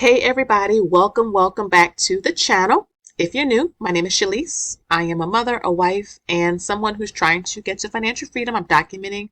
Hey everybody, welcome back to the channel. If you're new, my name is Shalise. I am a mother, a wife, and someone who's trying to get to financial freedom. I'm documenting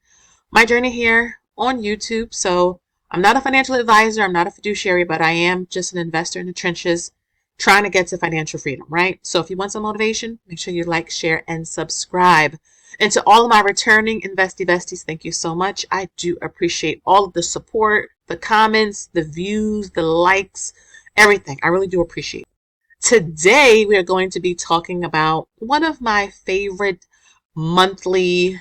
my journey here on YouTube. So I'm not a financial advisor, I'm not a fiduciary, but I am just an investor in the trenches trying to get to financial freedom, right? So if you want some motivation, make sure you like, share, and subscribe. And to all of my returning investy besties, thank you so much. I do appreciate all of the support, the comments, the views, the likes, everything. I really do appreciate it. Today, we are going to be talking about one of my favorite monthly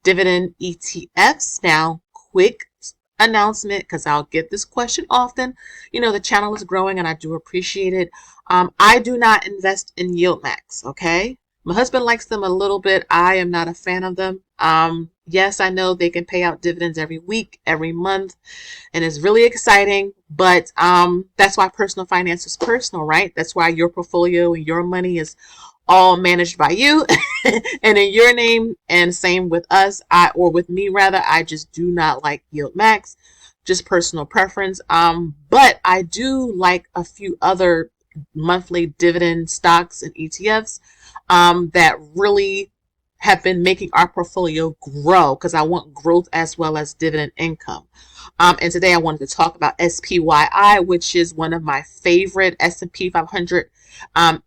dividend ETFs. Now, quick announcement, because I'll get this question often. You know, the channel is growing and I do appreciate it. I do not invest in YieldMax, okay? My husband likes them a little bit. I am not a fan of them. Yes, I know they can pay out dividends every week, every month, and it's really exciting, but that's why personal finance is personal, right? That's why your portfolio and your money is all managed by you and in your name, and same with us, or with me rather. I just do not like YieldMax, just personal preference. But I do like a few other monthly dividend stocks and ETFs that really have been making our portfolio grow, because I want growth as well as dividend income. And today I wanted to talk about SPYI, which is one of my favorite S&P 500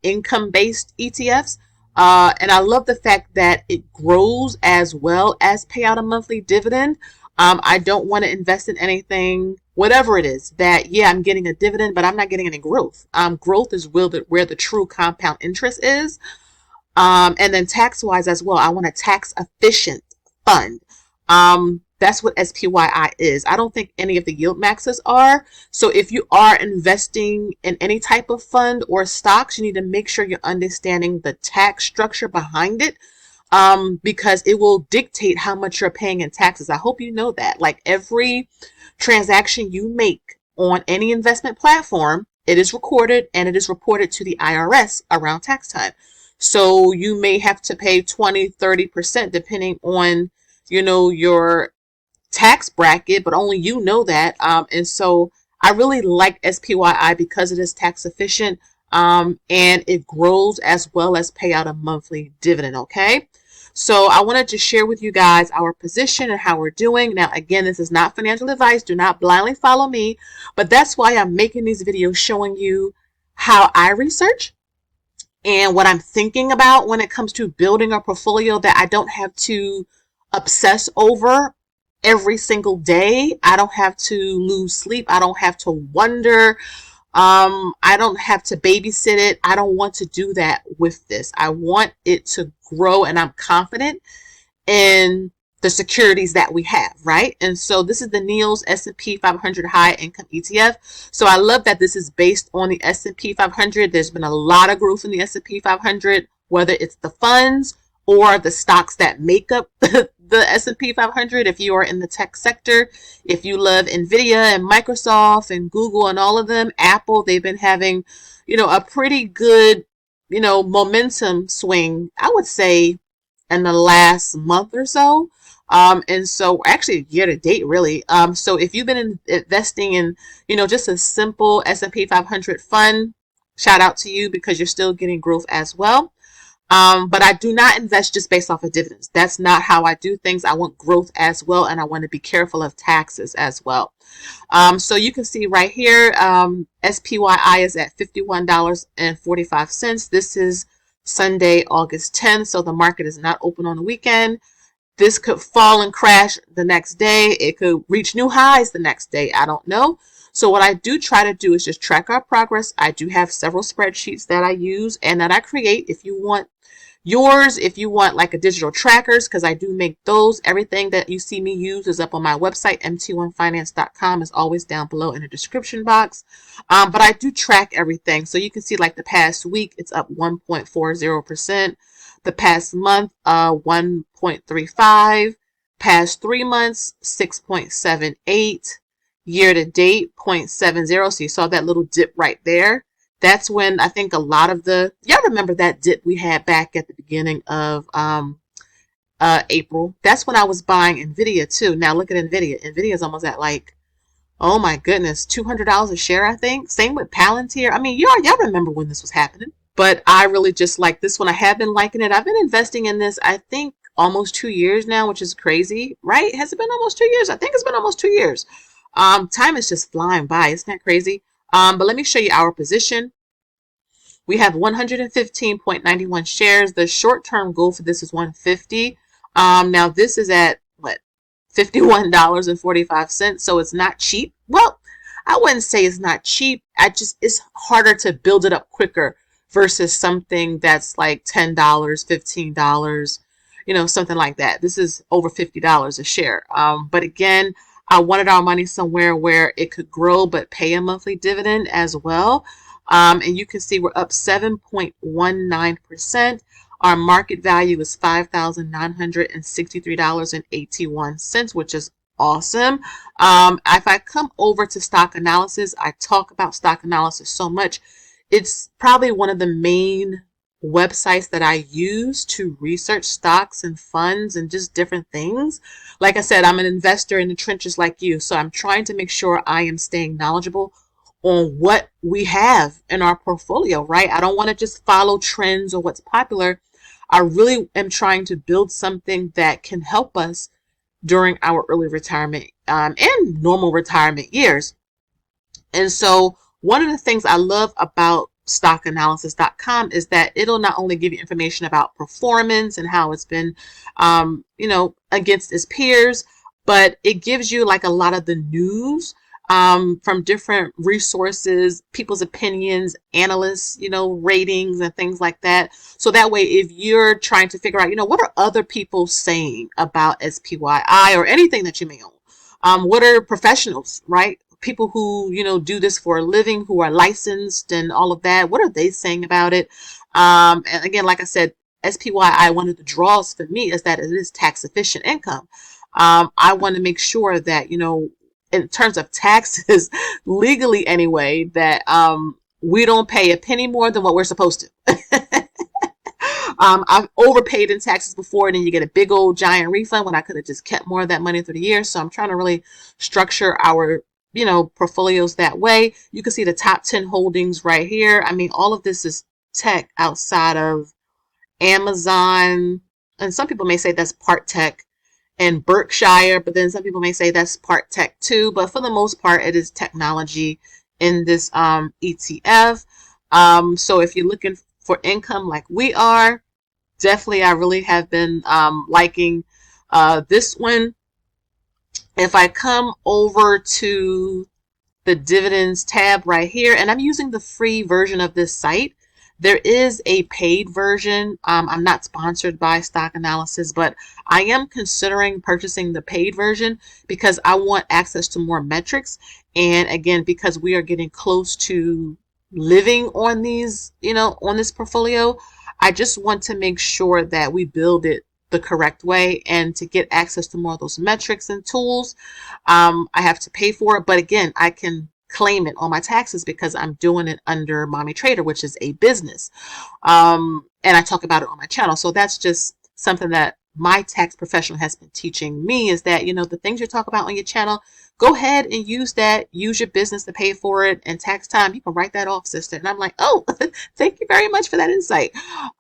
income-based ETFs. And I love the fact that it grows as well as pay out a monthly dividend. I don't want to invest in anything, whatever it is, that, yeah, I'm getting a dividend, but I'm not getting any growth. Growth is where the true compound interest is. And then tax-wise as well, I want a tax-efficient fund. That's what SPYI is. I don't think any of the YieldMaxes are. So if you are investing in any type of fund or stocks, you need to make sure you're understanding the tax structure behind it, because it will dictate how much you're paying in taxes. I hope you know that. Like, every transaction you make on any investment platform, it is recorded and it is reported to the IRS around tax time. So you may have to pay 20-30% depending on, your tax bracket, but only you know that. And so I really like SPYI because it is tax efficient, and it grows as well as pay out a monthly dividend. Okay. So I wanted to share with you guys our position and how we're doing. Now, again, this is not financial advice. Do not blindly follow me, but that's why I'm making these videos showing you how I research and what I'm thinking about when it comes to building a portfolio that I don't have to obsess over every single day. I don't have to lose sleep. I don't have to wonder. I don't have to babysit it. I don't want to do that with this. I want it to grow, and I'm confident in the securities that we have, right? And so this is the NEOS S&P 500 High Income ETF. So I love that this is based on the S&P 500. There's been a lot of growth in the S&P 500, whether it's the funds or the stocks that make up the S&P 500. If you are in the tech sector, if you love NVIDIA and Microsoft and Google and all of them, Apple, they've been having, a pretty good, momentum swing, I would say, in the last month or so. And so actually year to date, really. So if you've been investing in, just a simple S&P 500 fund, shout out to you, because you're still getting growth as well. But I do not invest just based off of dividends. That's not how I do things. I want growth as well, and I want to be careful of taxes as well. So you can see right here, SPYI is at $51.45. This is Sunday, August 10th, so the market is not open on the weekend. This could fall and crash the next day. It could reach new highs the next day. I don't know. So what I do try to do is just track our progress. I do have several spreadsheets that I use and that I create. If you want yours, if you want like a digital trackers, because I do make those, everything that you see me use is up on my website, mt1finance.com, is always down below in the description box. But I do track everything. So you can see, like, the past week, it's up 1.40%. The past month, 1.35. Past 3 months, 6.78. Year to date, 0.70. So you saw that little dip right there. That's when I think a lot of y'all remember that dip we had back at the beginning of April. That's when I was buying NVIDIA too. Now look at NVIDIA. NVIDIA is almost at like Oh my goodness, $200 a share, I think. Same with Palantir. I mean, y'all remember when this was happening. But I really just like this one. I have been liking it. I've been investing in this, I think, almost 2 years now, which is crazy, right? Has it been almost 2 years? I think it's been almost 2 years. Time is just flying by. Isn't that crazy? But let me show you our position. We have 115.91 shares. The short-term goal for this is 150. Now this is at what? $51.45. So it's not cheap. Well, I wouldn't say it's not cheap. It's harder to build it up quicker versus something that's like $10, $15, something like that. This is over $50 a share. But again, I wanted our money somewhere where it could grow but pay a monthly dividend as well. And you can see we're up 7.19%. Our market value is $5,963.81, which is awesome. If I come over to stock analysis, I talk about stock analysis so much. It's probably one of the main websites that I use to research stocks and funds and just different things. Like I said, I'm an investor in the trenches like you, so I'm trying to make sure I am staying knowledgeable on what we have in our portfolio, right? I don't want to just follow trends or what's popular. I really am trying to build something that can help us during our early retirement and normal retirement years. And so one of the things I love about stockanalysis.com is that it'll not only give you information about performance and how it's been, against its peers, but it gives you like a lot of the news from different resources, people's opinions, analysts, ratings and things like that. So that way, if you're trying to figure out, what are other people saying about SPYI or anything that you may own? What are professionals, right? People who, do this for a living, who are licensed and all of that. What are they saying about it? And again, like I said, SPYI, one of the draws for me is that it is tax efficient income. I want to make sure that, in terms of taxes, legally anyway, that we don't pay a penny more than what we're supposed to. I've overpaid in taxes before, and then you get a big old giant refund when I could have just kept more of that money through the year. So I'm trying to really structure our portfolios that way. You can see the top 10 holdings right here. I mean, all of this is tech outside of Amazon, and some people may say that's part tech, and Berkshire, but then some people may say that's part tech too. But for the most part, it is technology in this ETF. So if you're looking for income like we are, definitely I really have been liking this one. If I come over to the dividends tab right here, and I'm using the free version of this site. There is a paid version. I'm not sponsored by Stock Analysis, but I am considering purchasing the paid version because I want access to more metrics. And again, because we are getting close to living on these, on this portfolio, I just want to make sure that we build it the correct way. And to get access to more of those metrics and tools, I have to pay for it. But again, I can claim it on my taxes because I'm doing it under Mommy Trader, which is a business. And I talk about it on my channel. So that's just something that my tax professional has been teaching me, is that, the things you talk about on your channel, go ahead and use that. Use your business to pay for it. And tax time, you can write that off, sister. And I'm like, oh, thank you very much for that insight.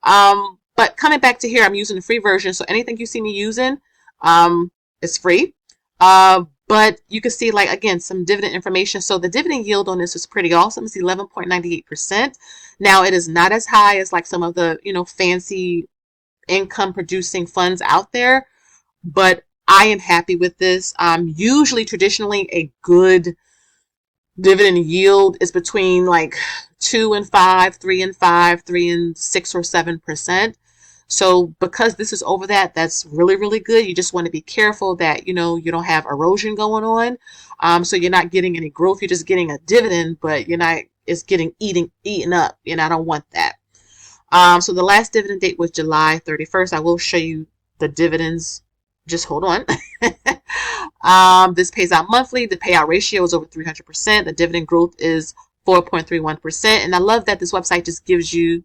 But coming back to here, I'm using the free version. So anything you see me using is free. But you can see, like, again, some dividend information. So the dividend yield on this is pretty awesome. It's 11.98%. Now, it is not as high as like some of the, fancy income producing funds out there, but I am happy with this. Usually, traditionally, a good dividend yield is between like 2 and 5, 3 and 5, 3 and 6 or 7%. So because this is over that, that's really, really good. You just want to be careful that, you don't have erosion going on. So you're not getting any growth. You're just getting a dividend, but it's getting eaten up. I don't want that. So the last dividend date was July 31st. I will show you the dividends. Just hold on. This pays out monthly. The payout ratio is over 300%. The dividend growth is 4.31%. And I love that this website just gives you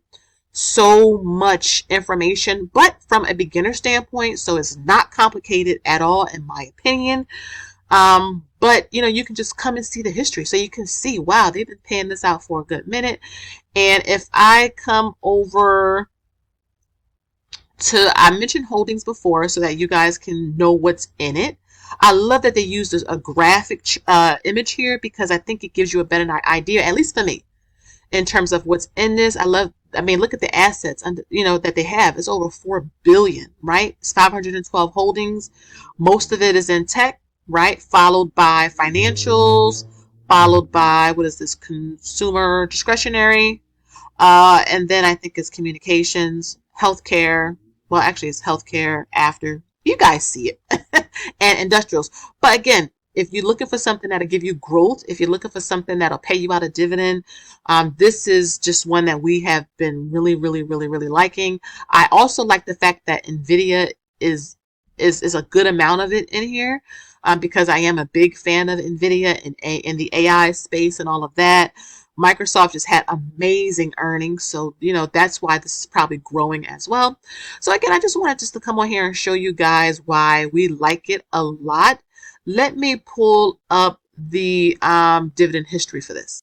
so much information, but from a beginner standpoint, so it's not complicated at all, in my opinion. But you can just come and see the history. So you can see, wow, they've been paying this out for a good minute. And if I come over I mentioned holdings before so that you guys can know what's in it. I love that they used a graphic image here because I think it gives you a better idea, at least for me, in terms of what's in this. I mean, look at the assets, that they have. It's over 4 billion, right? It's 512 holdings. Most of it is in tech, right? Followed by financials, followed by, what is this, consumer discretionary, and then I think it's communications, healthcare. Well, actually, it's healthcare after. You guys see it. And industrials. But again, if you're looking for something that'll give you growth, if you're looking for something that'll pay you out a dividend, this is just one that we have been really, really, really, really liking. I also like the fact that NVIDIA is a good amount of it in here, because I am a big fan of NVIDIA in the AI space and all of that. Microsoft just had amazing earnings, so that's why this is probably growing as well. So again, I just wanted to come on here and show you guys why we like it a lot. Let me pull up the dividend history for this.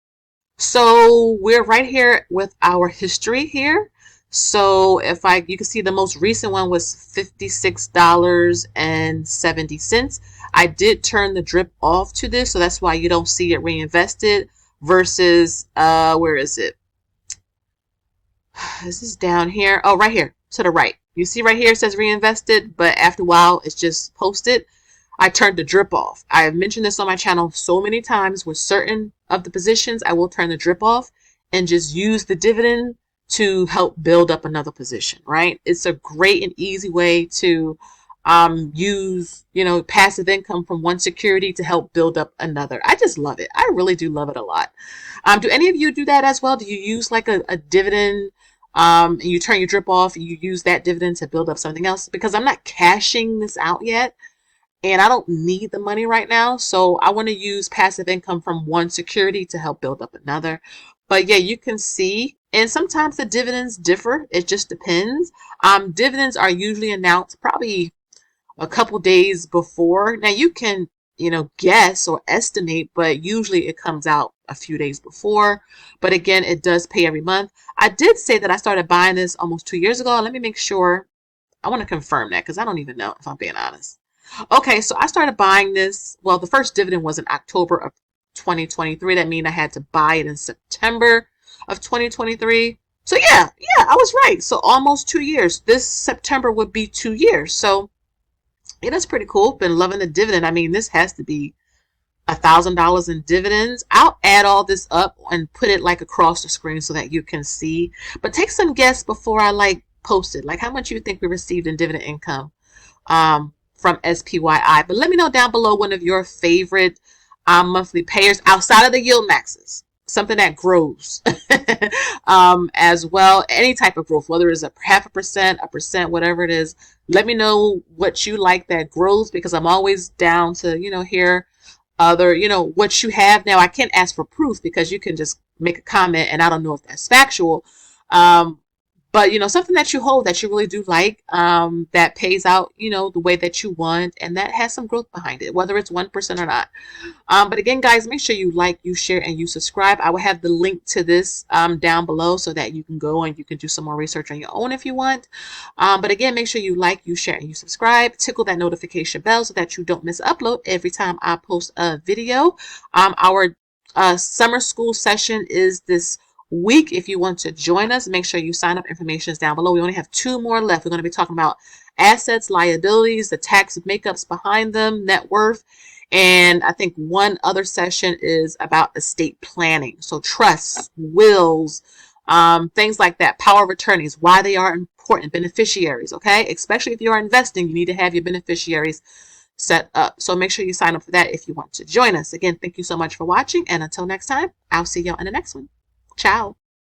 So we're right here with our history here. So you can see the most recent one was $56.70. I did turn the drip off to this, so that's why you don't see it reinvested. Versus, where is it? This is down here. Oh, right here to the right. You see right here it says reinvested, but after a while it's just posted. I turned the drip off. I have mentioned this on my channel so many times. With certain of the positions, I will turn the drip off and just use the dividend to help build up another position, right? It's a great and easy way to use, passive income from one security to help build up another. I just love it. I really do love it a lot. Do any of you do that as well? Do you use like a dividend, and you turn your drip off and you use that dividend to build up something else? Because I'm not cashing this out yet and I don't need the money right now. So I want to use passive income from one security to help build up another. But yeah, you can see, and sometimes the dividends differ. It just depends. Dividends are usually announced probably a couple days before. Now you can, guess or estimate, but usually it comes out a few days before. But again, it does pay every month. I did say that I started buying this almost 2 years ago. Let me make sure. I want to confirm that because I don't even know, if I'm being honest. Okay, so I started buying this. Well, the first dividend was in October of 2023. That means I had to buy it in September of 2023. So yeah, I was right. So almost 2 years. This September would be 2 years. So yeah, that's pretty cool. Been loving the dividend. I mean, this has to be $1,000 in dividends. I'll add all this up and put it like across the screen so that you can see. But take some guess before I post it. Like how much you think we received in dividend income from SPYI. But let me know down below one of your favorite monthly payers outside of the yield maxes. Something that grows as well. Any type of growth, whether it's a 0.5%, 1%, whatever it is. Let me know what you like that grows, because I'm always down to, hear other, what you have. Now, I can't ask for proof because you can just make a comment and I don't know if that's factual. But, something that you hold that you really do like, that pays out, the way that you want, and that has some growth behind it, whether it's 1% or not. But again, guys, make sure you like, you share, and you subscribe. I will have the link to this down below so that you can go and you can do some more research on your own if you want. But again, make sure you like, you share, and you subscribe. Tickle that notification bell so that you don't miss an upload every time I post a video. Our summer school session is this week. If you want to join us, make sure you sign up. Information is down below. We only have 2 more left. We're going to be talking about assets, liabilities, the tax makeups behind them, net worth, and I think one other session is about estate planning. So trusts, wills, things like that, power of attorneys, why they are important, beneficiaries, okay? Especially if you are investing, you need to have your beneficiaries set up. So make sure you sign up for that if you want to join us. Again, thank you so much for watching, and until next time, I'll see y'all in the next one. Ciao.